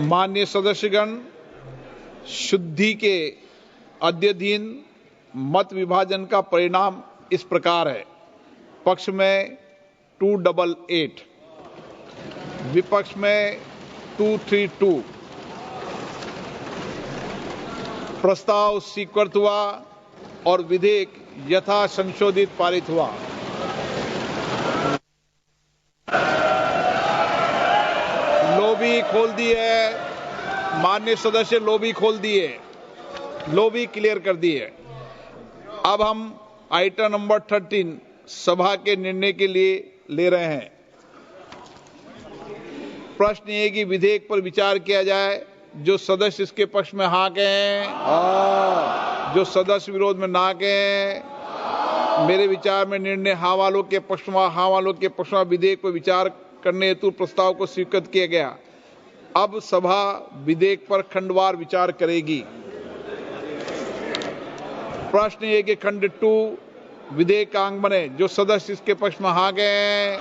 माननीय सदस्यगण, शुद्धि के अद्यतन मत विभाजन का परिणाम इस प्रकार है। पक्ष में 288, विपक्ष में 232। प्रस्ताव स्वीकृत हुआ और विधेयक यथा संशोधित पारित हुआ। लॉबी खोल दी है माननीय सदस्य, लॉबी खोल दिए, लॉबी क्लियर कर दी है। अब हम आइटम नंबर 13 सभा के निर्णय के लिए ले रहे हैं। प्रश्न ये कि विधेयक पर विचार किया जाए। जो सदस्य इसके पक्ष में हाँ कहें, जो सदस्य विरोध में ना कहें। मेरे विचार में निर्णय हाँ वालों के पक्ष में, हाँ वालों के पक्ष में विधेयक पर विचार करने हेतु प्रस्ताव को स्वीकृत किया गया। अब सभा विधेयक पर खंडवार विचार करेगी। प्रश्न ये कि खंड 2 विधेयक का अंग बने। जो सदस्य इसके पक्ष में हाँ कहें,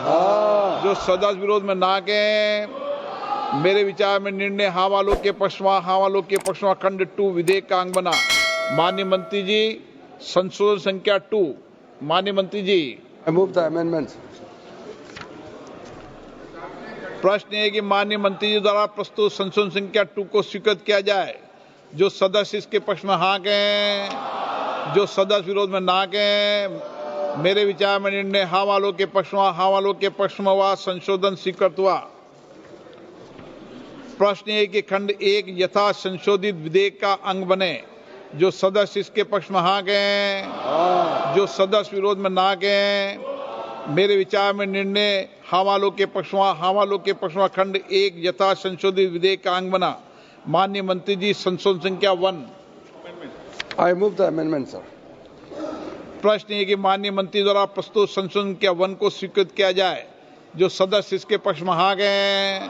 जो सदस्य विरोध में ना कहें। मेरे विचार में निर्णय हाँ वालों के पक्ष में, हाँ वालों के पक्ष में खंड 2 विधेयक का अंग बना। माननीय मंत्री जी, संशोधन संख्या 2। माननीय मंत्री जी, I move the amendments. प्रश्न है कि माननीय मंत्री जी द्वारा प्रस्तुत संशोधन संख्या 2 को स्वीकृत किया जाए। जो सदस्य इसके पक्ष में हाँ कहें, जो सदस्य विरोध में ना कहें। मेरे विचार में निर्णय हाँ वालों के पक्ष में, हाँ वालों के पक्ष में हुआ। संशोधन स्वीकृत हुआ। प्रश्न है कि खंड 1 यथा संशोधित विधेयक का अंग बने। जो सदस्य इसके पक्ष में हाँ कहें, जो सदस्य विरोध में ना कहें। मेरे विचार में निर्णय हाँ वालों के पक्ष में, हाँ वालों के पक्ष में खंड 1 यथा संशोधित विधेयक का अंग बना। माननीय मंत्री जी, संशोधन संख्या 1। I move the amendment, sir. प्रश्न है कि माननीय मंत्री द्वारा प्रस्तुत संशोधन संख्या 1 को स्वीकृत किया जाए। जो सदस्य इसके पक्ष में हाँ कहें,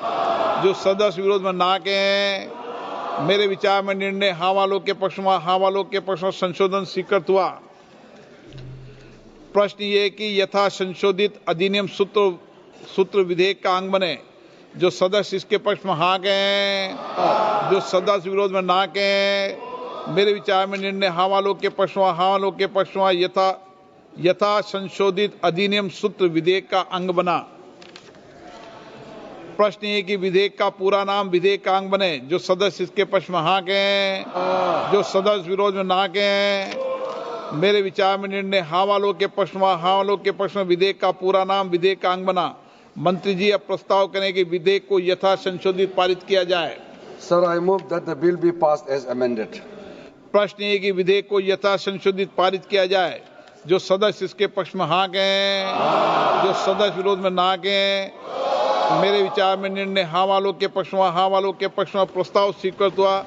जो सदस्य विरोध में ना कहें। मेरे विचार में निर्णय हाँ वालों के पक्ष में, हाँ वालों के पक्ष में संशोधन स्वीकृत हुआ। प्रश्न ये कि यथा संशोधित अधिनियम सूत्र विधेयक का अंग बने। जो सदस्य इसके पक्ष में हाँ कहें, जो सदस्य विरोध में ना कहें। मेरे विचार में निर्णय हाँ वालों के पक्ष में, हाँ वालों के पक्ष में यथा संशोधित अधिनियम सूत्र विधेयक का अंग बना। प्रश्न ये कि विधेयक का पूरा नाम विधेयक का अंग बने। जो सदस्य इसके पक्ष में हाँ कहें, जो सदस्य विरोध में ना कहें। मेरे विचार में निर्णय हाँ वालों के पक्ष में, हाँ वालों के पक्ष में विधेयक का पूरा नाम विधेयक का अंग बना। मंत्री जी अब प्रस्ताव करें कि विधेयक को यथा संशोधित पारित किया जाए। Sir, I move that the bill be passed as amended. प्रश्न ये कि विधेयक को यथा संशोधित पारित किया जाए। जो सदस्य इसके पक्ष में हाँ कहें, जो सदस्य विरोध में ना कहें। मेरे विचार में निर्णय हाँ वालों के पक्ष में, हाँ वालों के पक्ष में प्रस्ताव स्वीकृत हुआ।